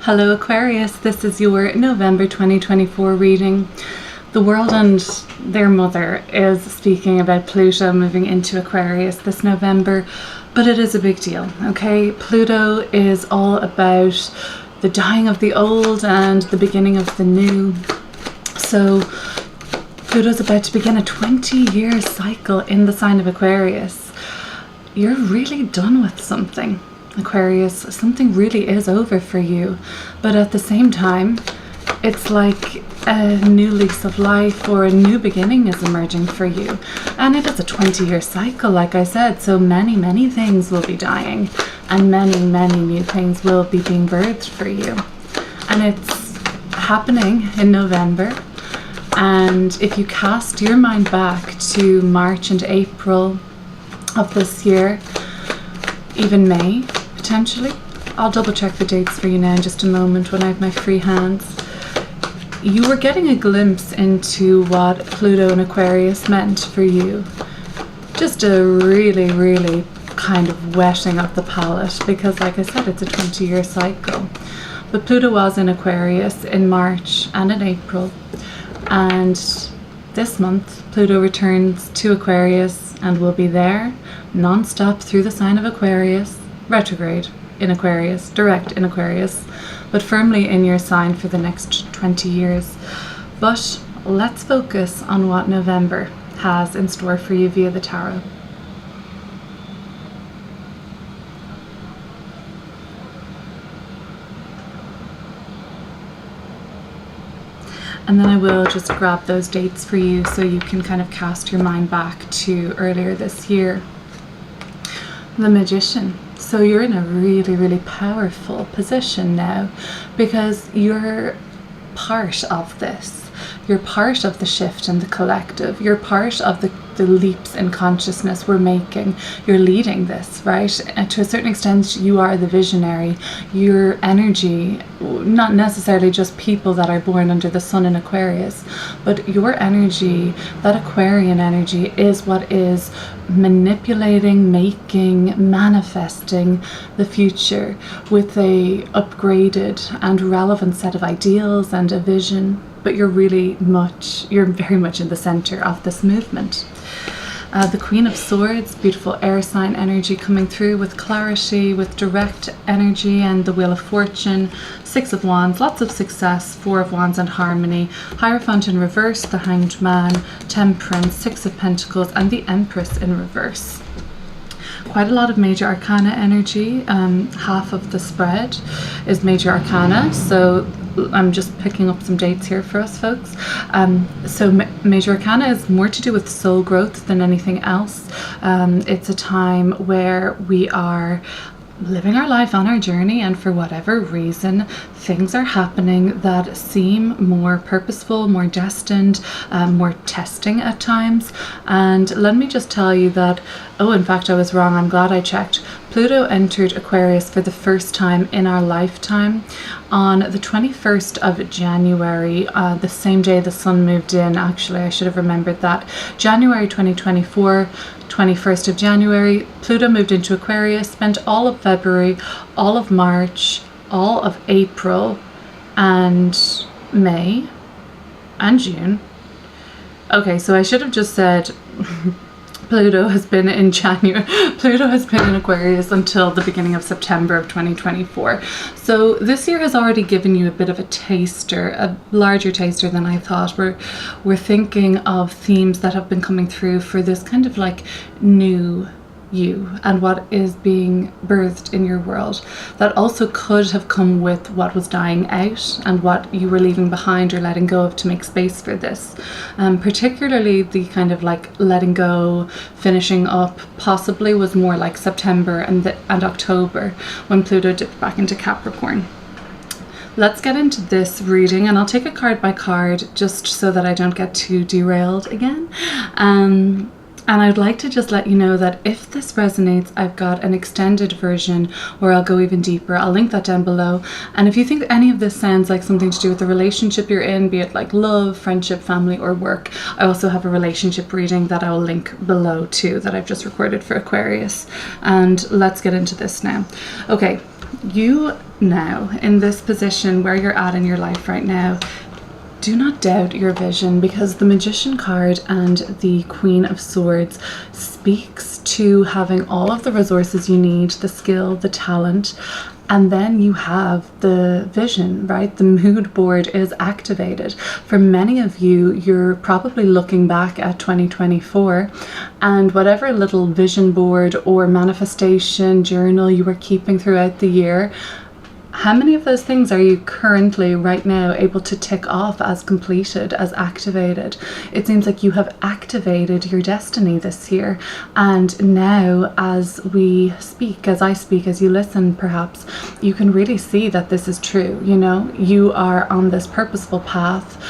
Hello Aquarius, this is your November 2024 reading. The world and their mother is speaking about Pluto moving into Aquarius this November, but it is a big deal, okay? Pluto is all about the dying of the old and the beginning of the new. So Pluto's about to begin a 20-year cycle in the sign of Aquarius. You're really done with something, Aquarius. Something really is over for you, but at the same time it's like a new lease of life or a new beginning is emerging for you. And it is a 20-year cycle, like I said, so many things will be dying and many new things will be being birthed for you. And it's happening in November. And if you cast your mind back to March and April of this year, even May potentially, I'll double check the dates for you now in just a moment when I have my free hands. You were getting a glimpse into what Pluto and Aquarius meant for you. Just a really kind of wetting of the palate, because like I said, it's a 20-year cycle. But Pluto was in Aquarius in March and in April, and this month Pluto returns to Aquarius and will be there non-stop through the sign of Aquarius, retrograde in Aquarius, direct in Aquarius, but firmly in your sign for the next 20 years. But let's focus on what November has in store for you via the tarot. And then I will just grab those dates for you so you can kind of cast your mind back to earlier this year. The Magician. So you're in a really powerful position now, because you're part of this. You're part of the shift in the collective. You're part of the leaps in consciousness we're making. You're leading this, right? And to a certain extent, you are the visionary. Your energy, not necessarily just people that are born under the sun in Aquarius, but your energy, that Aquarian energy, is what is manipulating, making, manifesting the future with a upgraded and relevant set of ideals and a vision. But you're very much in the center of this movement. The Queen of Swords, beautiful air sign energy coming through with clarity, with direct energy, and the Wheel of Fortune, Six of Wands, lots of success, Four of Wands and harmony, Hierophant in reverse, the Hanged Man, Temperance, Six of Pentacles, and the Empress in reverse. Quite a lot of major arcana energy. Half of the spread is major arcana, so I'm just picking up some dates here for us folks. So major arcana is more to do with soul growth than anything else. It's a time where we are living our life on our journey, and for whatever reason things are happening that seem more purposeful, more destined, more testing at times. And let me just tell you that, oh, in fact I was wrong, I'm glad I checked. Pluto entered Aquarius for the first time in our lifetime on the 21st of January, the same day the sun moved in. Actually, I should have remembered that. January 2024, 21st of January, Pluto moved into Aquarius, spent all of February, all of March, all of April, and May, and June. Okay, so I should have just said Pluto has been in Aquarius until the beginning of September of 2024. So this year has already given you a bit of a taster, a larger taster than I thought. We're thinking of themes that have been coming through for this kind of like new you and what is being birthed in your world, that also could have come with what was dying out and what you were leaving behind or letting go of to make space for this. Particularly the kind of like letting go, finishing up, possibly was more like September and October when Pluto dipped back into Capricorn. Let's get into this reading, and I'll take it card by card just so that I don't get too derailed again. And I'd like to just let you know that if this resonates, I've got an extended version where I'll go even deeper. I'll link that down below. And if you think any of this sounds like something to do with the relationship you're in, be it like love, friendship, family, or work, I also have a relationship reading that I will link below too, that I've just recorded for Aquarius. And let's get into this now. Okay, you now, in this position where you're at in your life right now, do not doubt your vision, because the Magician card and the Queen of Swords speaks to having all of the resources you need, the skill, the talent, and then you have the vision, right? The mood board is activated. For many of you, you're probably looking back at 2024 and whatever little vision board or manifestation journal you were keeping throughout the year, how many of those things are you currently right now able to tick off as completed, as activated? It seems like you have activated your destiny this year. And now as we speak, as I speak, as you listen, perhaps you can really see that this is true. You know, you are on this purposeful path.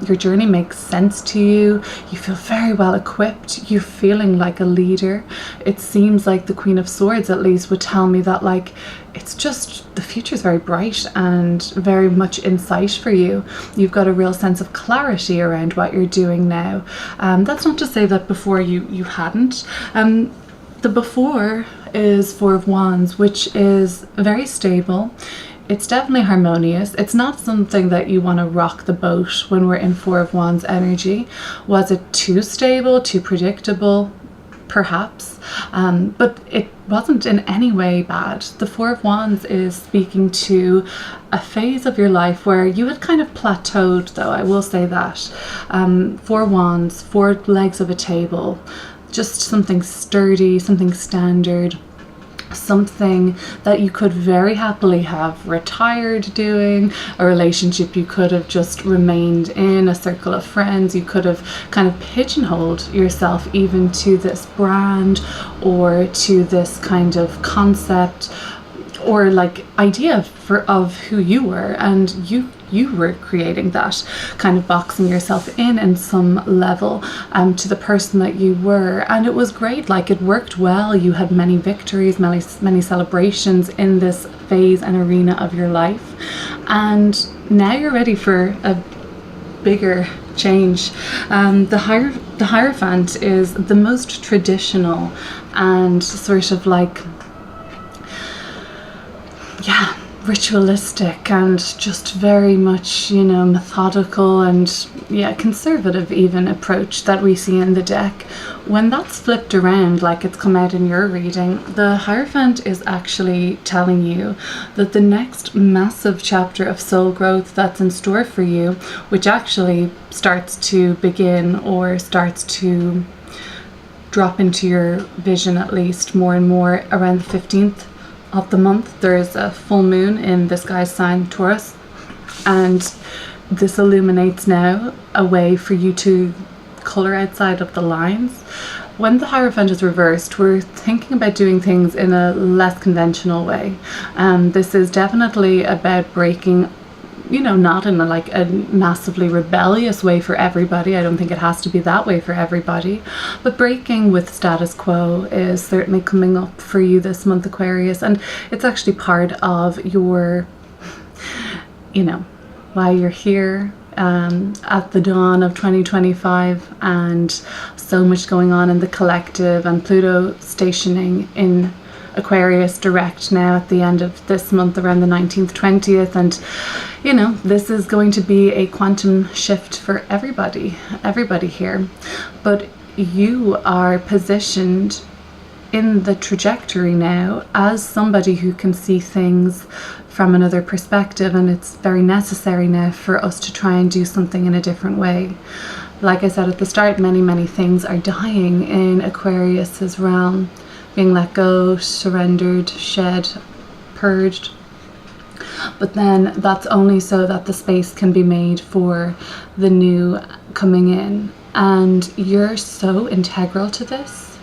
Your journey makes sense to you. You feel very well equipped. You're feeling like a leader. It seems like the Queen of Swords at least would tell me that, like, it's just the future is very bright and very much in sight for you. You've got a real sense of clarity around what you're doing now. That's not to say that before you hadn't. The before is Four of Wands, which is very stable. It's definitely harmonious. It's not something that you want to rock the boat when we're in Four of Wands energy. Was it too stable, too predictable? Perhaps, but it wasn't in any way bad. The Four of Wands is speaking to a phase of your life where you had kind of plateaued, though, I will say that. Four Wands, four legs of a table, just something sturdy, something standard, something that you could very happily have retired doing, a relationship you could have just remained in, a circle of friends. You could have kind of pigeonholed yourself even to this brand or to this kind of concept or like idea of who you were, and you were creating that, kind of boxing yourself in some level to the person that you were, and it was great. Like, it worked well. You had many victories, many celebrations in this phase and arena of your life, and now you're ready for a bigger change. The Hierophant is the most traditional and sort of like, yeah, ritualistic and just very much, you know, methodical and, yeah, conservative even approach that we see in the deck. When that's flipped around, like it's come out in your reading, the Hierophant is actually telling you that the next massive chapter of soul growth that's in store for you, which actually starts to begin or starts to drop into your vision at least more and more around the 15th of the month. There is a full moon in this guy's sign, Taurus, and this illuminates now a way for you to color outside of the lines. When the Hierophant is reversed, we're thinking about doing things in a less conventional way. This is definitely about breaking, you know, not in a massively rebellious way for everybody. I don't think it has to be that way for everybody, but breaking with status quo is certainly coming up for you this month, Aquarius, and it's actually part of your, you know, why you're here at the dawn of 2025, and so much going on in the collective, and Pluto stationing in Aquarius direct now at the end of this month around the 19th, 20th, and you know, this is going to be a quantum shift for everybody here, but you are positioned in the trajectory now as somebody who can see things from another perspective, and it's very necessary now for us to try and do something in a different way. Like I said at the start, many things are dying in Aquarius's realm, being let go, surrendered, shed, purged. But then that's only so that the space can be made for the new coming in. And you're so integral to this.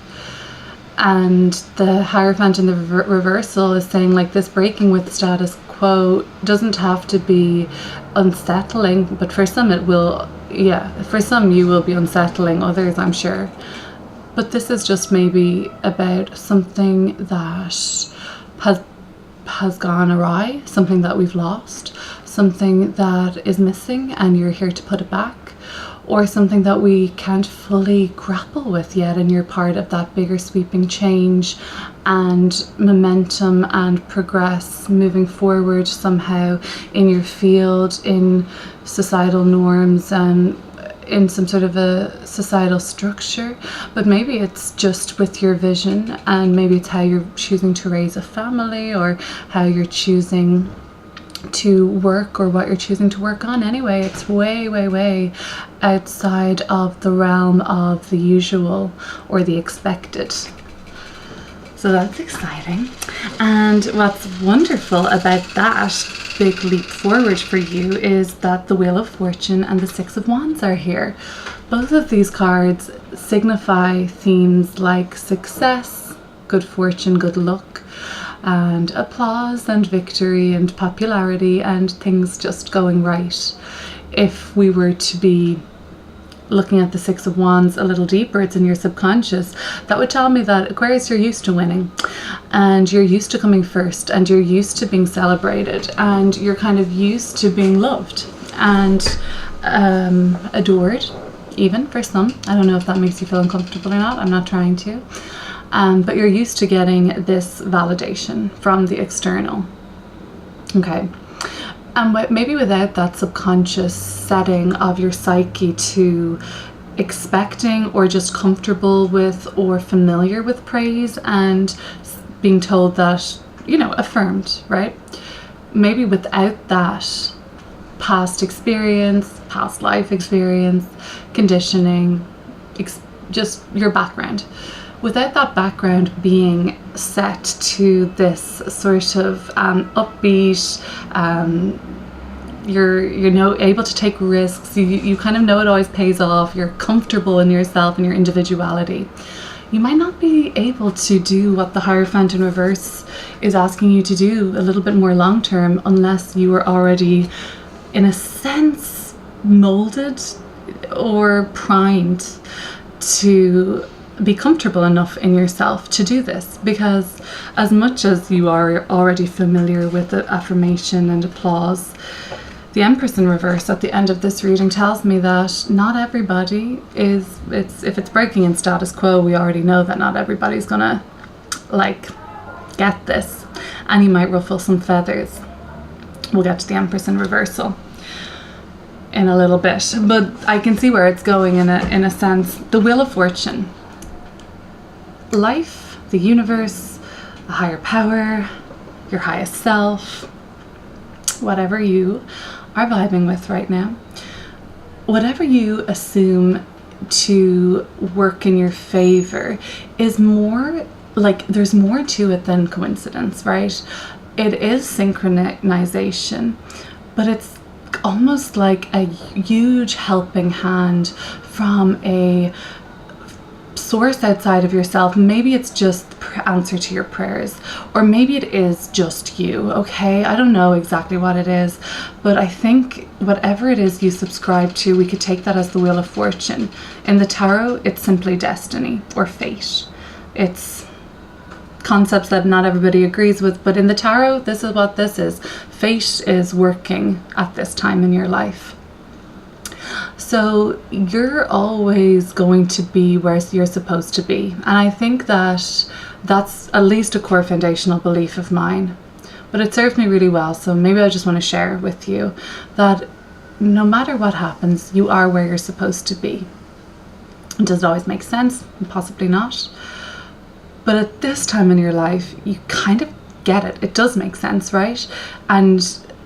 And the Hierophant in the reversal is saying, like, this breaking with status quo doesn't have to be unsettling, but for some it will, yeah, for some you will be unsettling, others I'm sure. But this is just maybe about something that has gone awry, something that we've lost, something that is missing, and you're here to put it back. or something that we can't fully grapple with yet, and you're part of that bigger sweeping change and momentum and progress moving forward somehow in your field, in societal norms, and in some sort of a societal structure. But maybe it's just with your vision, and maybe it's how you're choosing to raise a family, or how you're choosing to work, or what you're choosing to work on. Anyway, it's way outside of the realm of the usual or the expected. So that's exciting. And what's wonderful about that big leap forward for you is that the Wheel of Fortune and the Six of Wands are here. Both of these cards signify themes like success, good fortune, good luck, and applause and victory and popularity and things just going right. If we were to be looking at the Six of Wands a little deeper, it's in your subconscious, that would tell me that Aquarius, you're used to winning, and you're used to coming first, and you're used to being celebrated, and you're kind of used to being loved and adored, even for some. I don't know if that makes you feel uncomfortable or not. I'm not trying to. But you're used to getting this validation from the external. Okay. And maybe without that subconscious setting of your psyche to expecting or just comfortable with or familiar with praise and being told that, you know, affirmed, right? Maybe without that past experience, past life experience, conditioning, just your background. Without that background being set to this sort of upbeat, you're able to take risks, you kind of know it always pays off, you're comfortable in yourself and your individuality, you might not be able to do what the Hierophant in reverse is asking you to do a little bit more long term, unless you are already, in a sense, molded or primed to be comfortable enough in yourself to do this. Because as much as you are already familiar with the affirmation and applause, the Empress in reverse at the end of this reading tells me that not everybody is, if it's breaking in status quo, we already know that not everybody's gonna get this, and you might ruffle some feathers. We'll get to the Empress in reversal in a little bit, but I can see where it's going in a sense. The Wheel of Fortune. Life, the universe, a higher power, your highest self, whatever you are vibing with right now, whatever you assume to work in your favor is more like, there's more to it than coincidence, right? It is synchronization, but it's almost like a huge helping hand from a source outside of yourself. Maybe it's just the answer to your prayers, or maybe it is just you, okay? I don't know exactly what it is, but I think whatever it is you subscribe to, we could take that as the Wheel of Fortune. In the tarot, it's simply destiny or fate. It's concepts that not everybody agrees with, but in the tarot, this is what this is. Fate is working at this time in your life. So you're always going to be where you're supposed to be. And I think that that's at least a core foundational belief of mine. But it served me really well, so maybe I just want to share with you that no matter what happens, you are where you're supposed to be. Does it always make sense? Possibly not. But at this time in your life, you kind of get it. It does make sense, right? And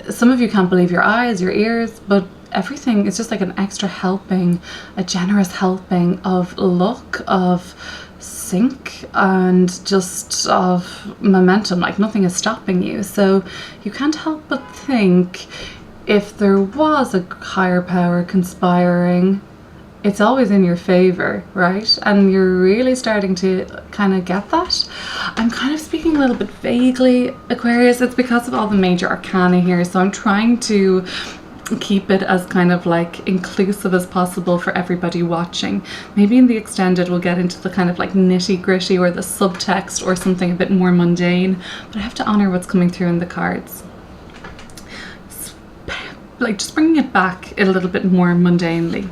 some of you can't believe your eyes, your ears, but everything is just like an extra helping, a generous helping of luck, of sync, and just of momentum. Like nothing is stopping you. So you can't help but think, if there was a higher power conspiring, it's always in your favor, right? And you're really starting to kind of get that. I'm kind of speaking a little bit vaguely, Aquarius. It's because of all the major arcana here, so I'm trying to keep it as kind of like inclusive as possible for everybody watching. Maybe in the extended we'll get into the kind of like nitty gritty or the subtext or something a bit more mundane, but I have to honor what's coming through in the cards. Like just bringing it back a little bit more mundanely.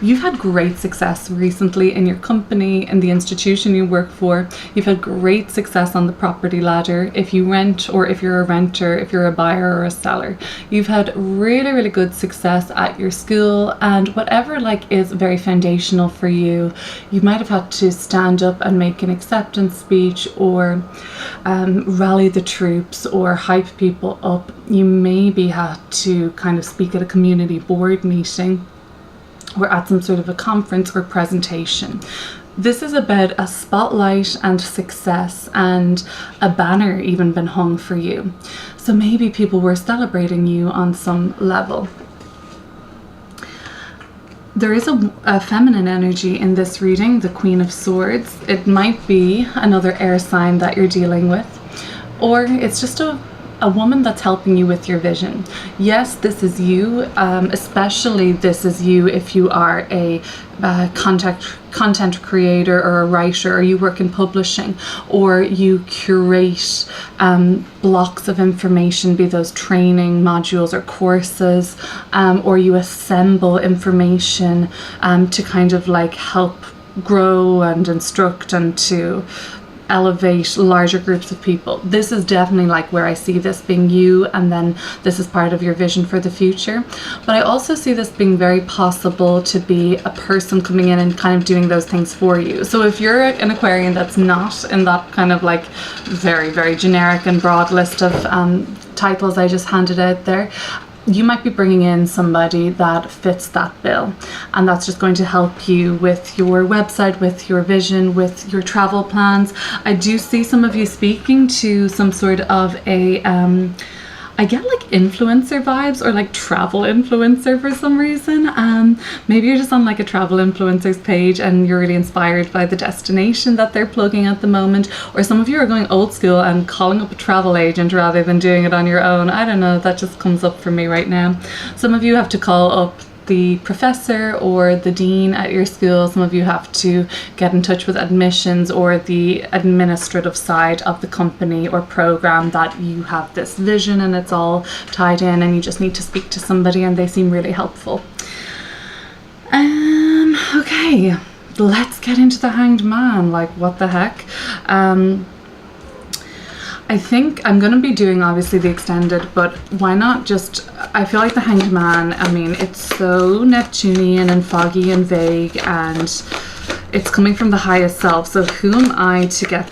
You've had great success recently in your company, in the institution you work for. You've had great success on the property ladder. If you rent, or if you're a renter, if you're a buyer or a seller, you've had really, really good success at your school, and whatever like is very foundational for you, you might have had to stand up and make an acceptance speech, or rally the troops, or hype people up. You maybe had to kind of speak at a community board meeting, or at some sort of a conference or presentation. This is about a spotlight and success, and a banner even been hung for you. So maybe people were celebrating you on some level. There is a feminine energy in this reading, the Queen of Swords. It might be another air sign that you're dealing with, or it's just a woman that's helping you with your vision. Yes, this is you, especially this is you if you are a content creator or a writer, or you work in publishing, or you curate blocks of information, be those training modules or courses, or you assemble information to kind of like help grow and instruct and to elevate larger groups of people. This is definitely like where I see this being you, and then this is part of your vision for the future. But I also see this being very possible to be a person coming in and kind of doing those things for you. So if you're an Aquarian that's not in that kind of like very, very generic and broad list of titles I just handed out there, you might be bringing in somebody that fits that bill, and that's just going to help you with your website, with your vision, with your travel plans. I do see some of you speaking to some sort of a I get like influencer vibes, or like travel influencer for some reason. Maybe you're just on like a travel influencer's page and you're really inspired by the destination that they're plugging at the moment. Or some of you are going old school and calling up a travel agent rather than doing it on your own. I don't know, that just comes up for me right now. Some of you have to call up the professor or the dean at your school. Some of you have to get in touch with admissions or the administrative side of the company or program that you have this vision and it's all tied in, and you just need to speak to somebody and they seem really helpful. Okay, let's get into the Hanged Man. Like, what the heck? I think I'm going to be doing obviously the extended, but why not just, I feel like the Hanged Man, I mean, it's so Neptunian and foggy and vague, and it's coming from the highest self. So who am I to get,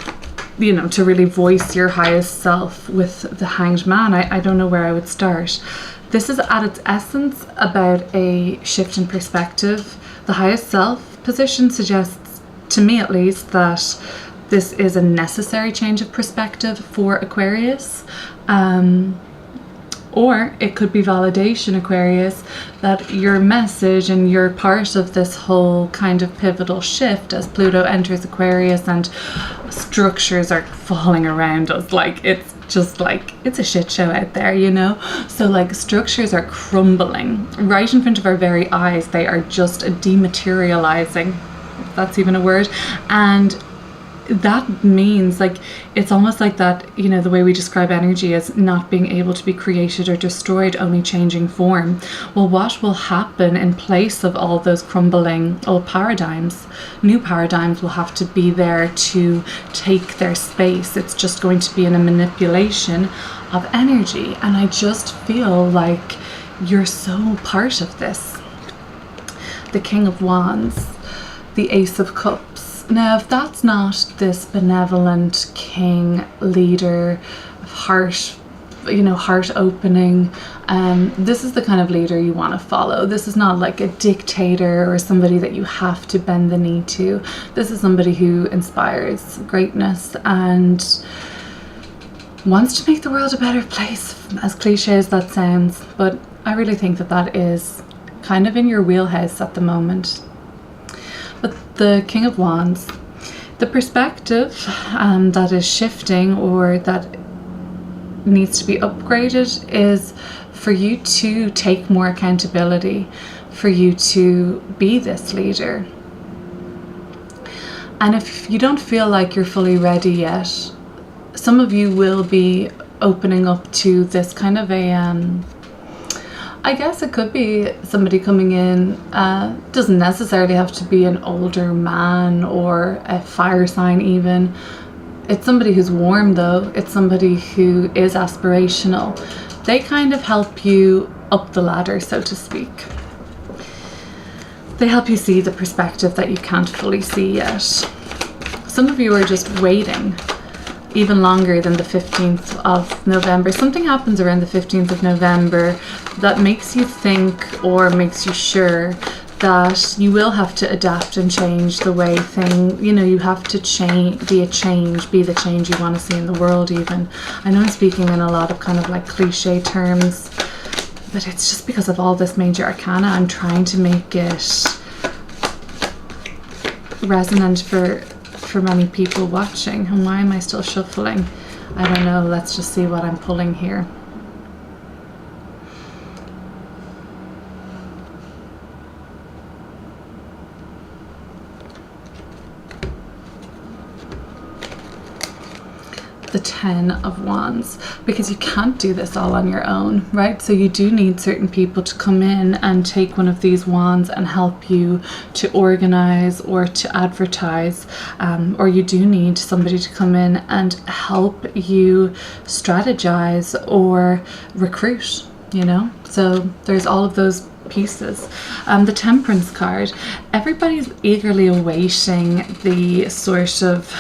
you know, to really voice your highest self with the Hanged Man? I don't know where I would start. This is at its essence about a shift in perspective. The highest self position suggests, to me at least, that this is a necessary change of perspective for Aquarius. Or it could be validation, Aquarius, that your message and you're part of this whole kind of pivotal shift as Pluto enters Aquarius and structures are falling around us. Like, it's just like, it's a shit show out there, you know? So like structures are crumbling right in front of our very eyes. They are just dematerializing, if that's even a word. And that means, like, it's almost like that, you know, the way we describe energy as not being able to be created or destroyed, only changing form. Well, what will happen in place of all those crumbling old paradigms? New paradigms will have to be there to take their space. It's just going to be in a manipulation of energy. And I just feel like you're so part of this. The King of Wands, the Ace of Cups. Now, if that's not this benevolent king, leader, heart, you know, heart opening, this is the kind of leader you want to follow. This is not like a dictator or somebody that you have to bend the knee to. This is somebody who inspires greatness and wants to make the world a better place, as cliche as that sounds. But I really think that that is kind of in your wheelhouse at the moment. But the King of Wands, the perspective that is shifting or that needs to be upgraded is for you to take more accountability, for you to be this leader. And if you don't feel like you're fully ready yet, some of you will be opening up to this kind of a I guess it could be somebody coming in, doesn't necessarily have to be an older man or a fire sign even. It's somebody who's warm though. It's somebody who is aspirational. They kind of help you up the ladder, so to speak. They help you see the perspective that you can't fully see yet. Some of you are just waiting even longer than the 15th of November. Something happens around the 15th of November that makes you think, or makes you sure that you will have to adapt and change the way you have to change, be the change you want to see in the world even. I know I'm speaking in a lot of kind of like cliche terms, but it's just because of all this major arcana. I'm trying to make it resonant for many people watching. And why am I still shuffling? I don't know. Let's just see what I'm pulling here. The 10 of Wands, because you can't do this all on your own, right? So you do need certain people to come in and take one of these wands and help you to organize or to advertise, or you do need somebody to come in and help you strategize or recruit, so there's all of those pieces. The Temperance card, everybody's eagerly awaiting the sort of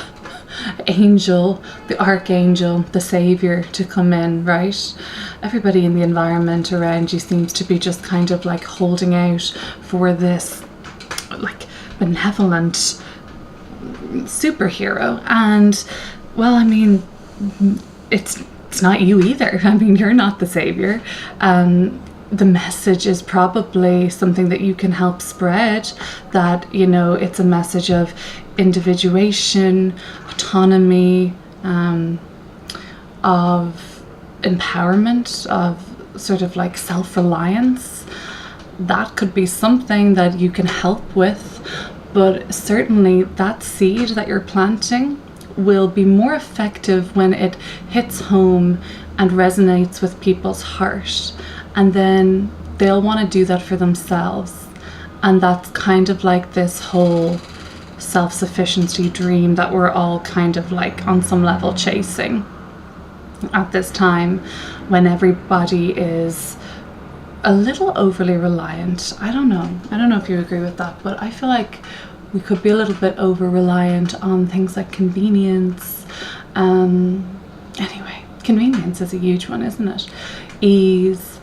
angel, the archangel, the savior to come in, right? Everybody in the environment around you seems to be just kind of like holding out for this like benevolent superhero. And well, I mean, it's not you either. I mean, you're not the savior. The message is probably something that you can help spread, that it's a message of individuation, autonomy, of empowerment, of sort of like self-reliance. That could be something that you can help with, but certainly that seed that you're planting will be more effective when it hits home and resonates with people's heart, and then they'll want to do that for themselves. And that's kind of like this whole self-sufficiency dream that we're all kind of like on some level chasing at this time, when everybody is a little overly reliant. I don't know if you agree with that, but I feel like we could be a little bit over reliant on things like convenience. Anyway, convenience is a huge one, isn't it? Ease,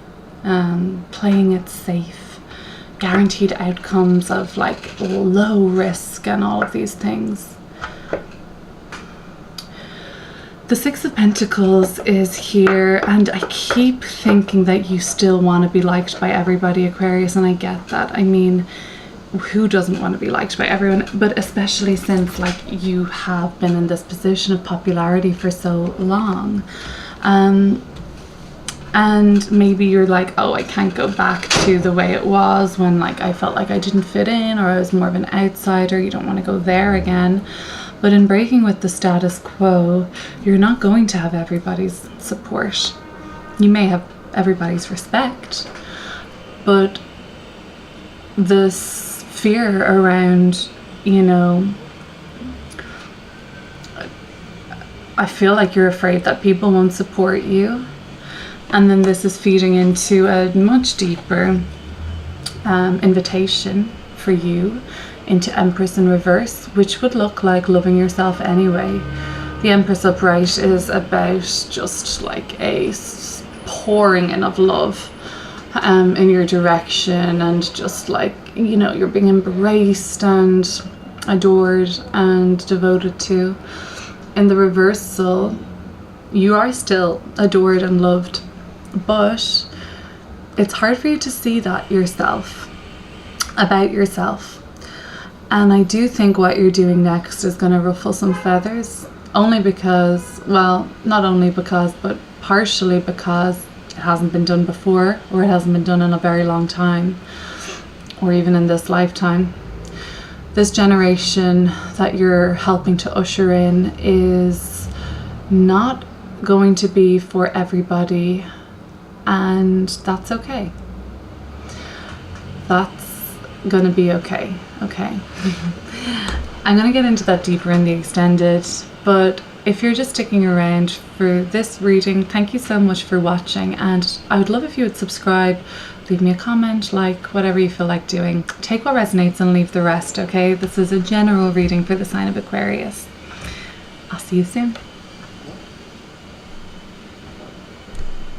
playing it safe, guaranteed outcomes of like low risk and all of these things. The Six of Pentacles is here, and I keep thinking that you still want to be liked by everybody, Aquarius, and I get that. I mean, who doesn't want to be liked by everyone? But especially since like you have been in this position of popularity for so long. And maybe you're like, oh, I can't go back to the way it was when like I felt like I didn't fit in, or I was more of an outsider. You don't want to go there again. But in breaking with the status quo, you're not going to have everybody's support. You may have everybody's respect, but this fear around, I feel like you're afraid that people won't support you. And then this is feeding into a much deeper invitation for you into Empress in reverse, which would look like loving yourself anyway. The Empress upright is about just like a pouring in of love in your direction, and just like, you're being embraced and adored and devoted to. In the reversal, you are still adored and loved, but it's hard for you to see that about yourself. And I do think what you're doing next is going to ruffle some feathers, only because, well, not only because, but partially because it hasn't been done before, or it hasn't been done in a very long time, or even in this lifetime. This generation that you're helping to usher in is not going to be for everybody, and that's okay. That's gonna be okay. Okay. I'm gonna get into that deeper in the extended, but if you're just sticking around for this reading, thank you so much for watching, and I would love if you would subscribe, leave me a comment, like, whatever you feel like doing. Take what resonates and leave the rest, okay? This is a general reading for the sign of Aquarius. I'll see you soon.